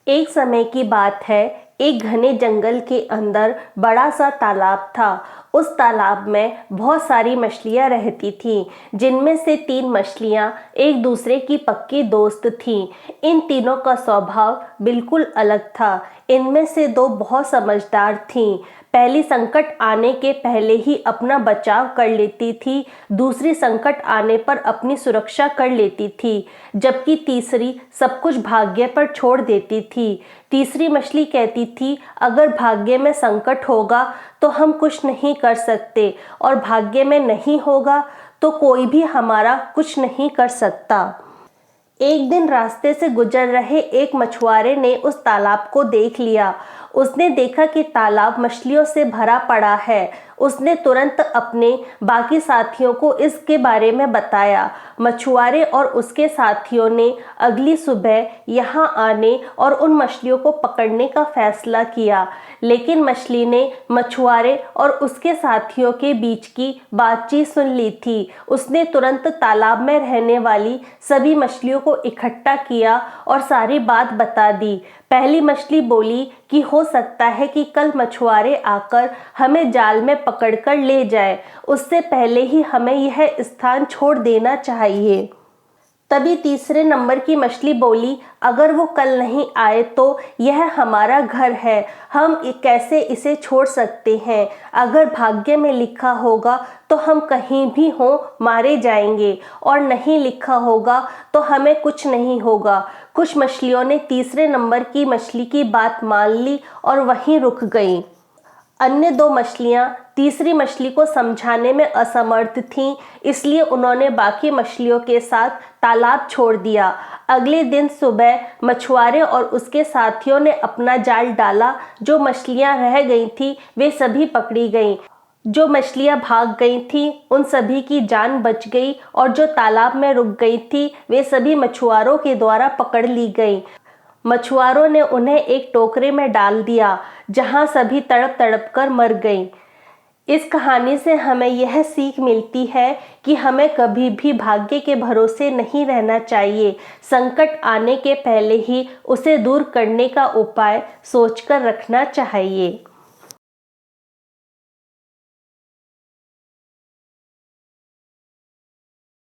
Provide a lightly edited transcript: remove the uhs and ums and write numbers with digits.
एक समय की बात है। एक घने जंगल के अंदर बड़ा सा तालाब था। उस तालाब में बहुत सारी मछलियाँ रहती थीं, जिनमें से 3 मछलियाँ एक दूसरे की पक्की दोस्त थीं। इन तीनों का स्वभाव बिल्कुल अलग था। इनमें से 2 बहुत समझदार थीं। पहली संकट आने के पहले ही अपना बचाव कर लेती थी, दूसरी संकट आने पर अपनी सुरक्षा कर लेती थी, जबकि तीसरी सब कुछ भाग्य पर छोड़ देती थी। तीसरी मछली कहती थी, अगर भाग्य में संकट होगा तो हम कुछ नहीं कर सकते, और भाग्य में नहीं होगा तो कोई भी हमारा कुछ नहीं कर सकता। एक दिन रास्ते से गुजर रहे एक मछुआरे ने उस तालाब को देख लिया। उसने देखा कि तालाब मछलियों से भरा पड़ा है। उसने तुरंत अपने बाकी साथियों को इसके बारे में बताया। मछुआरे और उसके साथियों ने अगली सुबह यहाँ आने और उन मछलियों को पकड़ने का फैसला किया, लेकिन मछली ने मछुआरे और उसके साथियों के बीच की बातचीत सुन ली थी। उसने तुरंत तालाब में रहने वाली सभी मछलियों को इकट्ठा किया और सारी बात बता दी। पहली मछली बोली कि हो सकता है कि कल मछुआरे आकर हमें जाल में पकड़कर ले जाए, उससे पहले ही हमें यह स्थान छोड़ देना चाहिए। तभी तीसरे नंबर की मछली बोली, अगर वो कल नहीं आए तो यह हमारा घर है, हम कैसे इसे छोड़ सकते हैं। अगर भाग्य में लिखा होगा तो हम कहीं भी हों मारे जाएंगे, और नहीं लिखा होगा तो हमें कुछ नहीं होगा। कुछ मछलियों ने तीसरे नंबर की मछली की बात मान ली और वहीं रुक गईं। अन्य 2 मछलियाँ तीसरी मछली को समझाने में असमर्थ थीं, इसलिए उन्होंने बाकी मछलियों के साथ तालाब छोड़ दिया। अगले दिन सुबह मछुआरे और उसके साथियों ने अपना जाल डाला। जो मछलियाँ रह गई थीं वे सभी पकड़ी गईं। जो मछलियाँ भाग गई थीं उन सभी की जान बच गई, और जो तालाब में रुक गई थी वे सभी मछुआरों के द्वारा पकड़ ली गईं। मछुआरों ने उन्हें एक टोकरे में डाल दिया, जहां सभी तड़प तड़प कर मर गईं। इस कहानी से हमें यह सीख मिलती है कि हमें कभी भी भाग्य के भरोसे नहीं रहना चाहिए। संकट आने के पहले ही उसे दूर करने का उपाय सोचकर रखना चाहिए।